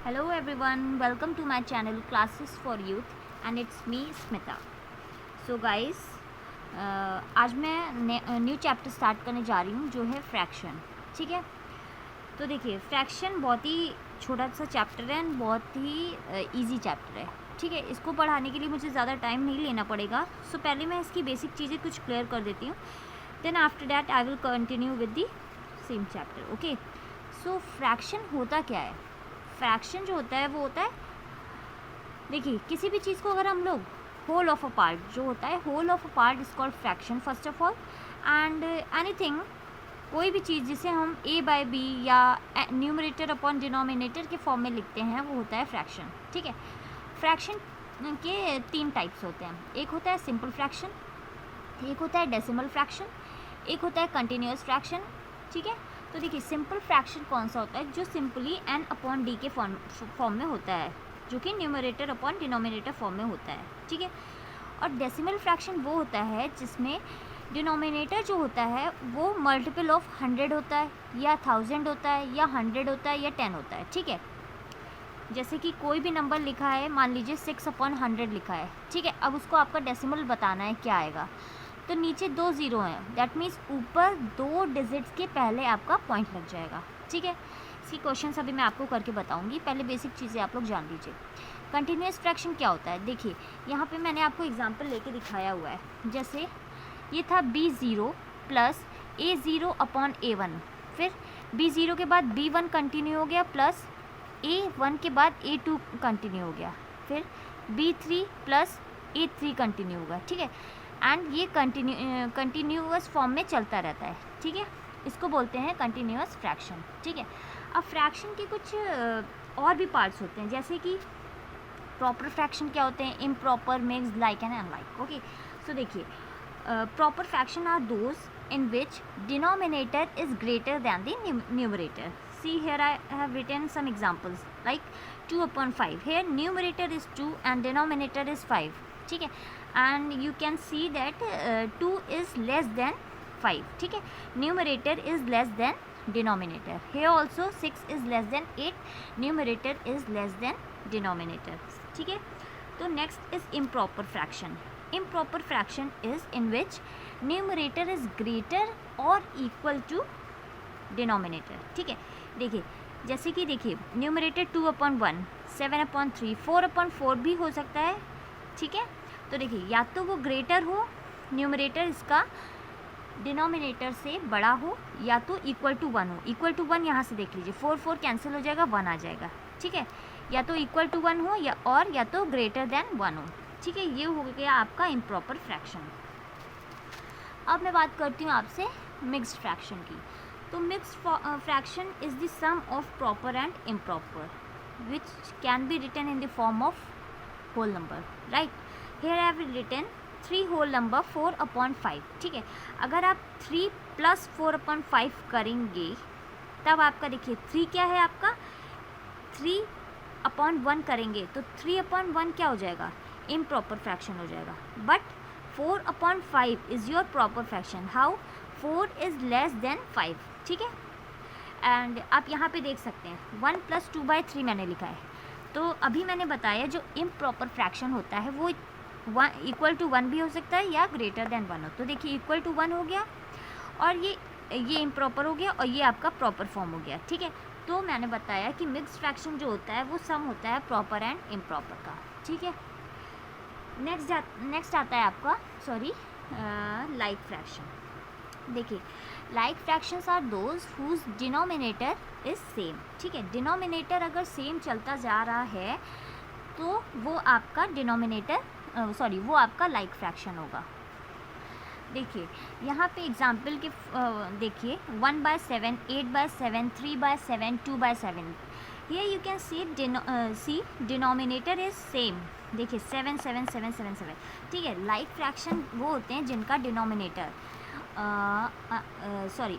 Hello everyone, welcome to my channel Classes for Youth and it's me Smita. So guys, आज मैं new chapter start करने जा रही हूँ जो है फ्रैक्शन. ठीक है, तो देखिए फ्रैक्शन बहुत ही छोटा सा चैप्टर है एंड बहुत ही इजी चैप्टर है. ठीक है, इसको पढ़ाने के लिए मुझे ज़्यादा टाइम नहीं लेना पड़ेगा. सो पहले मैं इसकी बेसिक चीज़ें कुछ क्लियर कर देती हूँ, then after that I will continue with the same chapter. Okay, so fraction होता क्या है? फ्रैक्शन जो होता है वो होता है, देखिए किसी भी चीज़ को अगर हम लोग होल ऑफ अ पार्ट जो होता है, whole of a part is called fraction first of all. And anything, कोई भी चीज़ जिसे हम a बाय b या न्यूमरेटर अपॉन डिनोमिनेटर के फॉर्म में लिखते हैं वो होता है फ्रैक्शन. ठीक है, फ्रैक्शन के तीन टाइप्स होते हैं. एक होता है सिंपल फ्रैक्शन, एक होता है डेसिमल फ्रैक्शन, एक होता है कंटिन्यूअस फ्रैक्शन. ठीक है, तो देखिए सिंपल फ्रैक्शन कौन सा होता है? जो सिंपली n अपॉन डी के फॉर्म में होता है, जो कि न्यूमरेटर अपॉन डिनोमिनेटर फॉर्म में होता है. ठीक है, और डेसिमल फ्रैक्शन वो होता है जिसमें डिनोमिनेटर जो होता है वो मल्टीपल ऑफ 100 होता है या 1000 होता है या 100 होता है या 10 होता है. ठीक है, जैसे कि कोई भी नंबर लिखा है, मान लीजिए 6 अपॉन 100 लिखा है. ठीक है, अब उसको आपका डेसिमल बताना है, क्या आएगा? तो नीचे 2 ज़ीरो हैं, दैट मीन्स ऊपर 2 डिजिट्स के पहले आपका पॉइंट लग जाएगा. ठीक है, इसकी क्वेश्चन अभी मैं आपको करके बताऊंगी, पहले बेसिक चीज़ें आप लोग जान लीजिए. कंटिन्यूअस फ्रैक्शन क्या होता है? देखिए यहाँ पे मैंने आपको एग्जांपल लेके दिखाया हुआ है. जैसे ये था b0 plus a0 upon a1, फिर b0 के बाद b1 कंटिन्यू हो गया प्लस a1 के बाद a2 कंटिन्यू हो गया, फिर b3 प्लस a3 कंटिन्यू होगा. ठीक है, एंड ये कंटिन्यूअस फॉर्म में चलता रहता है. ठीक है, इसको बोलते हैं कंटिन्यूअस फ्रैक्शन. ठीक है, अब फ्रैक्शन के कुछ और भी पार्ट्स होते हैं, जैसे कि प्रॉपर फ्रैक्शन क्या होते हैं, improper, mixed, like and unlike. Okay, so देखिए proper fraction are those in which denominator is greater than the numerator. See here I have written some examples like 2 upon 5. Here numerator is 2 and denominator is 5. ठीक है, and you can see that 2 is less than 5. ठीक है, numerator is less than denominator. Here also 6 is less than 8, numerator is less than denominator. ठीक है, तो next is improper fraction. Improper fraction is in which numerator is greater or equal to denominator. ठीक है, देखिए जैसे कि देखिए numerator 2 upon 1, 7 upon 3, 4 upon 4 भी हो सकता है. ठीक है, तो देखिए या तो वो ग्रेटर हो, न्यूमरेटर इसका डिनोमिनेटर से बड़ा हो, या तो इक्वल टू 1 हो. इक्वल टू 1 यहाँ से देख लीजिए, 4 4 कैंसिल हो जाएगा, 1 आ जाएगा. ठीक है, या तो इक्वल टू 1 हो या तो ग्रेटर देन 1 हो. ठीक है, ये हो गया आपका इम्प्रॉपर फ्रैक्शन. अब मैं बात करती हूँ आपसे मिक्स्ड फ्रैक्शन की. तो mixed fraction is the sum of proper and improper which can be written in the form of whole number. Right, here I have written 3 whole number 4 upon 5. ठीक है, अगर आप 3 प्लस 4 अपॉन 5 करेंगे तब आपका देखिए 3 क्या है आपका, 3 अपॉन 1 करेंगे तो 3 अपॉन 1 क्या हो जाएगा, इम्प्रॉपर फ्रैक्शन हो जाएगा. But 4 upon 5 is your proper fraction. How? 4 is less than 5. ठीक है, एंड आप यहाँ पे देख सकते हैं 1 प्लस 2/3 मैंने लिखा है. तो अभी मैंने बताया जो इम्प्रॉपर फ्रैक्शन होता है वो इक्वल टू 1 भी हो सकता है या ग्रेटर देन 1 हो. तो देखिए इक्वल टू 1 हो गया और ये इम्प्रॉपर हो गया और ये आपका प्रॉपर फॉर्म हो गया. ठीक है, तो मैंने बताया कि मिक्स्ड फ्रैक्शन जो होता है वो सम होता है प्रॉपर एंड इम्प्रॉपर का. ठीक है, नेक्स्ट आता है आपका लाइक फ्रैक्शन. देखिए like fractions are those whose denominator is same. ठीक है, डिनोमिनेटर अगर सेम चलता जा रहा है तो वो आपका वो आपका लाइक फ्रैक्शन होगा. देखिए यहाँ पे एग्जाम्पल के देखिए 1/7, 8/7, 3/7, 2/7. Here you can see denominator is same. देखिए 7 7 7 7 7. ठीक है, लाइक फ्रैक्शन वो होते हैं जिनका डिनोमिनेटर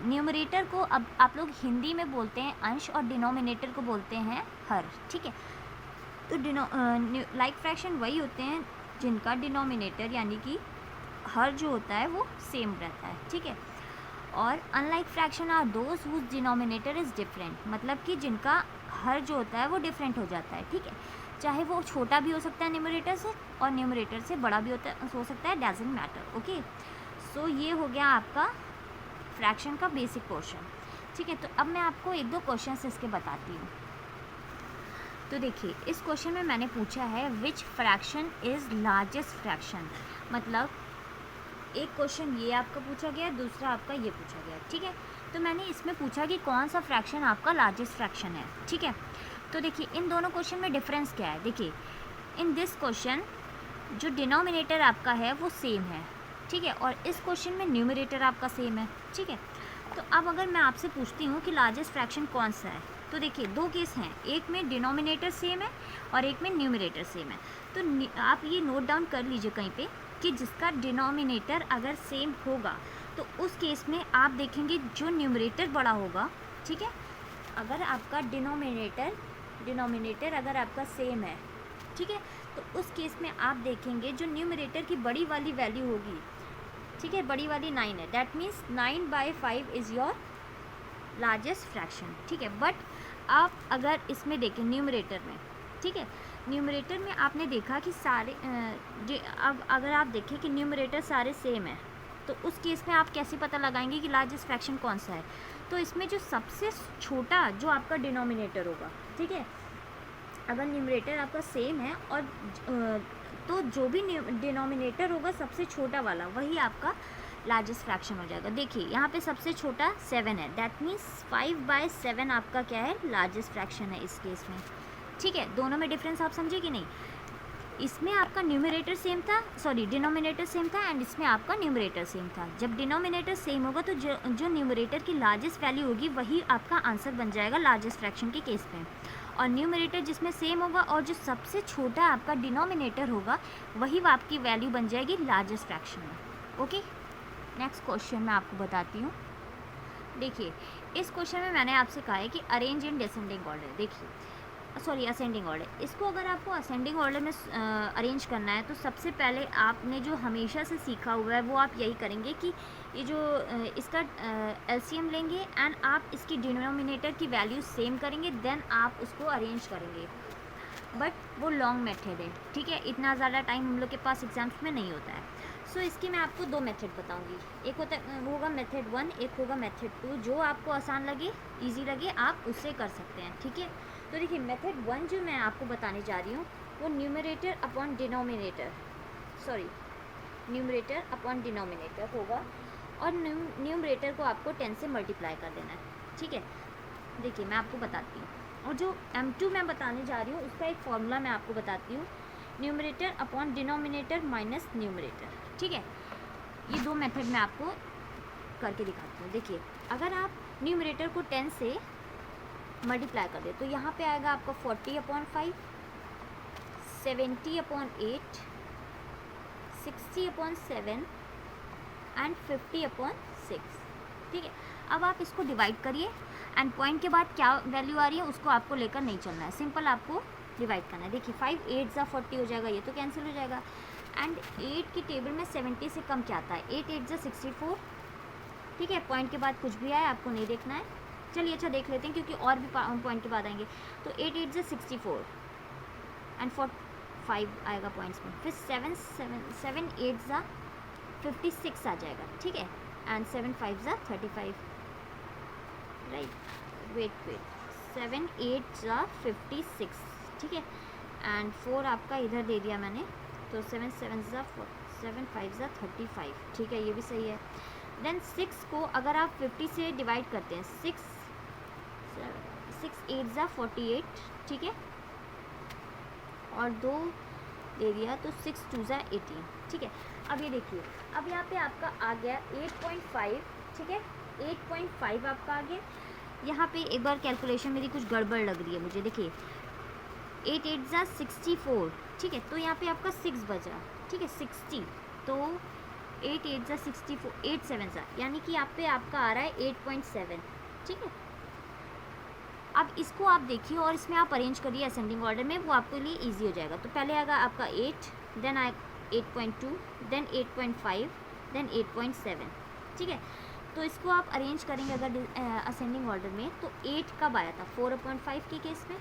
न्यूमरेटर को अब आप लोग हिंदी में बोलते हैं अंश और डिनोमिनेटर को बोलते हैं हर. ठीक है, तो लाइक फ्रैक्शन वही होते हैं जिनका डिनोमिनेटर यानी कि हर जो होता है वो सेम रहता है. ठीक है, और unlike fraction are those whose denominator is different, मतलब कि जिनका हर जो होता है वो डिफरेंट हो जाता है, ठीक है, चाहे वो छोटा भी हो सकता है न्यूमरेटर से और न्यूमरेटर से बड़ा भी हो सकता है, डजंट मैटर। ओके, सो ये हो गया आपका फ्रैक्शन का बेसिक पोर्शन, ठीक है। तो अब मैं आपको एक दो क्वेश्चन इसके बताती हूँ। तो देखिए इस क्वेश्चन में मैंने पूछा है विच फ्रैक्शन इज़ लार्जेस्ट फ्रैक्शन, मतलब एक क्वेश्चन ये आपका पूछा गया, दूसरा आपका ये पूछा गया, ठीक है। तो मैंने इसमें पूछा कि कौन सा फ्रैक्शन आपका लार्जेस्ट फ्रैक्शन है, ठीक है। तो देखिए इन दोनों क्वेश्चन में डिफरेंस क्या है। देखिए इन दिस क्वेश्चन जो डिनोमिनेटर आपका है वो सेम है, ठीक है, और इस क्वेश्चन में न्यूमरेटर आपका सेम है, ठीक है। तो अब अगर मैं आपसे पूछती हूँ कि लार्जेस्ट फ्रैक्शन कौन सा है, तो देखिए दो केस हैं, एक में डिनोमिनेटर सेम है और एक में न्यूमरेटर सेम है। तो आप ये नोट डाउन कर लीजिए कहीं पे कि जिसका डिनोमिनेटर अगर सेम होगा तो उस केस में आप देखेंगे जो न्यूमरेटर बड़ा होगा, ठीक है। अगर आपका डिनोमिनेटर अगर आपका सेम है, ठीक है, तो उस केस में आप देखेंगे जो न्यूमरेटर की बड़ी वाली वैल्यू होगी, ठीक है, बड़ी वाली 9 है, that means 9/5 is your largest fraction, ठीक है। बट आप अगर इसमें देखें न्यूमरेटर में, ठीक है, न्यूमरेटर में आपने देखा कि सारे अब अगर आप देखें कि न्यूमरेटर सारे सेम है तो उस केस में आप कैसे पता लगाएंगे कि लार्जेस्ट फ्रैक्शन कौन सा है। तो इसमें जो सबसे छोटा जो आपका डिनोमिनेटर होगा, ठीक है, अगर न्यूमरेटर आपका सेम है और तो जो भी डिनोमिनेटर होगा सबसे छोटा वाला वही आपका लार्जेस्ट फ्रैक्शन हो जाएगा। देखिए यहाँ पे सबसे छोटा 7 है, दैट मीन्स 5/7 आपका क्या है, लार्जेस्ट फ्रैक्शन है इस केस में, ठीक है। दोनों में डिफरेंस आप समझे कि नहीं। इसमें आपका न्यूमरेटर सेम था, सॉरी डिनोमिनेटर सेम था, एंड इसमें आपका न्यूमरेटर सेम था। जब डिनोमिनेटर सेम होगा तो जो न्यूमरेटर की लार्जेस्ट वैल्यू होगी वही आपका आंसर बन जाएगा लार्जेस्ट फ्रैक्शन के केस में, और न्यूमरेटर जिसमें सेम होगा और जो सबसे छोटा आपका डिनोमिनेटर होगा वही आपकी वैल्यू बन जाएगी लार्जेस्ट फ्रैक्शन में। ओके, नेक्स्ट क्वेश्चन मैं आपको बताती हूँ। देखिए इस क्वेश्चन में मैंने आपसे कहा है कि अरेंज इन डिसेंडिंग ऑर्डर, देखिए सॉरी असेंडिंग ऑर्डर। इसको अगर आपको असेंडिंग ऑर्डर में अरेंज करना है तो सबसे पहले आपने जो हमेशा से सीखा हुआ है वो आप यही करेंगे कि ये जो इसका एलसीएम लेंगे एंड आप इसकी डिनोमिनेटर की वैल्यू सेम करेंगे, देन आप उसको अरेंज करेंगे। बट वो लॉन्ग मेथड है, ठीक है, इतना ज़्यादा टाइम हम लोग के पास एग्जाम्स में नहीं होता है। सो इसकी मैं आपको दो मेथड बताऊंगी, एक होगा मेथड 1, एक होगा मेथड 2। जो आपको आसान लगे, इजी लगे, आप उससे कर सकते हैं, ठीक है। तो देखिए मेथड 1 जो मैं आपको बताने जा रही हूँ वो न्यूमरेटर अपॉन डिनोमिनेटर होगा, और न्यूमरेटर को आपको 10 से मल्टीप्लाई कर देना है, ठीक है। देखिए मैं आपको बताती हूँ, और जो M2 मैं बताने जा रही हूँ उसका एक फॉर्मूला मैं आपको बताती हूँ, numerator upon denominator minus numerator, ठीक है। ये दो मेथड मैं आपको करके दिखाती हूँ। देखिए अगर आप न्यूमरेटर को 10 से मल्टीप्लाई कर दे तो यहाँ पे आएगा आपका 40/5, 70/8, 60/7 एंड 50/6, ठीक है। अब आप इसको डिवाइड करिए एंड पॉइंट के बाद क्या वैल्यू आ रही है उसको आपको लेकर नहीं चलना है, सिंपल आपको डिवाइड करना है। देखिए 5 8 ज़ा 40 हो जाएगा, ये तो कैंसिल हो जाएगा, एंड 8 की टेबल में 70 से कम क्या आता है, 8 8 ज़ा 64, ठीक है। पॉइंट के बाद कुछ भी आए आपको नहीं देखना है, चलिए अच्छा देख लेते हैं क्योंकि और भी पॉइंट के बाद आएंगे। तो 8 8 ज़ा 64 एंड 5 आएगा पॉइंट्स में, फिर 7 8 ज़ा 56 आ जाएगा, ठीक है, एंड 7 5 ज़ा 35, राइट, वेट 7 8 ज़ा 56, ठीक है, एंड 4 आपका इधर दे दिया मैंने, तो 7 7 ज़ा 7 5 ज़ा 35, ठीक है, ये भी सही है। देन 6 को अगर आप 50 से डिवाइड करते हैं, 6 8 ज़ा 48, ठीक है, और 2 दे दिया तो 6 2 ज़ा 18, ठीक है। अब ये देखिए अब यहाँ पे आपका आ गया 8.5, ठीक है, 8.5 आपका आ गया। यहाँ पे एक बार कैलकुलेशन मेरी कुछ गड़बड़ लग रही है मुझे, देखिए 8 8 ज़ा 64, ठीक है, तो यहाँ पे आपका 6 बचा, ठीक है, 60, तो 8 8 ज़ा 64, 8 7 ज़ा, यानी कि यहाँ पे आपका आ रहा है 8.7, ठीक है। अब इसको आप देखिए और इसमें आप अरेंज करिए असेंडिंग ऑर्डर में, वो आपके लिए इजी हो जाएगा। तो पहले आएगा आपका 8, देन आएगा 8.2, देन 8.5, देन 8.7, ठीक है। तो इसको आप अरेंज करेंगे अगर असेंडिंग ऑर्डर में, तो 8 कब आया था 4/5 के केस में,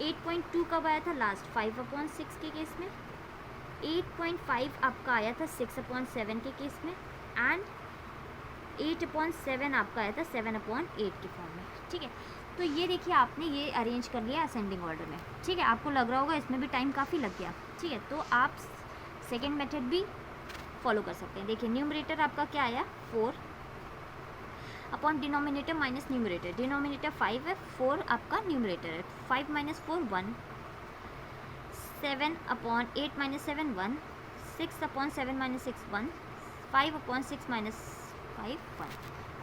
8.2 कब आया था लास्ट 5/6 के केस में, 8.5 आपका आया था 6/7 के केस में, एंड 8/7 आपका आया था 7/8 के फॉर्म में। ठीक है, तो ये देखिए आपने ये अरेंज कर लिया असेंडिंग ऑर्डर में। ठीक है, आपको लग रहा होगा इसमें भी टाइम काफ़ी लग गया। ठीक है, तो आप सेकेंड मेथड भी फॉलो कर सकते हैं। देखिए न्यूमरेटर आपका क्या आया 4 upon denominator minus numerator, denominator 5 है, 4 आपका न्यूमरेटर है, 5 - 4 1, 7/8 - 7 1, 6/7 - 6 1, 5/6 - 5 1।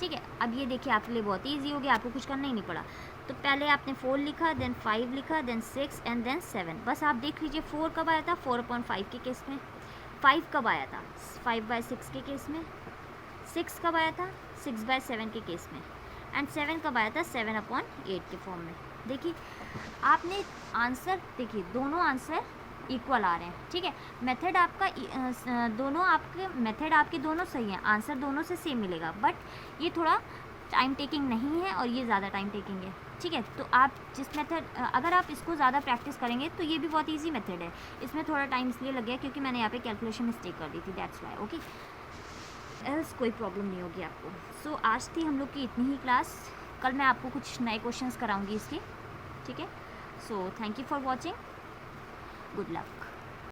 ठीक है, अब ये देखिए आपके लिए बहुत ईजी हो गया, आपको कुछ करना ही नहीं पड़ा। तो पहले आपने 4 लिखा, देन 5 लिखा, देन 6 एंड देन 7। बस आप देख लीजिए 4 कब आया था 4/5 के केस में, 5 कब आया था 5/6 के केस में, 6 कब आया था 6/7 के केस में, एंड 7 कब आया था 7/8 के फॉर्म में। देखिए आपने आंसर, देखिए दोनों आंसर इक्वल आ रहे हैं। ठीक है, मेथड आपका दोनों आपके मेथड आपके दोनों सही हैं, आंसर दोनों से सेम मिलेगा, बट ये थोड़ा टाइम टेकिंग नहीं है और ये ज़्यादा टाइम टेकिंग है। ठीक है, तो आप जिस मेथड, अगर आप इसको ज़्यादा प्रैक्टिस करेंगे तो ये भी बहुत इजी मेथड है। इसमें थोड़ा टाइम इसलिए लग गया क्योंकि मैंने यहाँ पे कैलकुलेशन मिस्टेक कर दी थी, दैट्स वाई। ओके, एल्स कोई प्रॉब्लम नहीं होगी आपको। सो आज थी हम लोग की इतनी ही क्लास, कल मैं आपको कुछ नए क्वेश्चंस कराऊंगी इसके। ठीक है, so thank you for watching, good luck.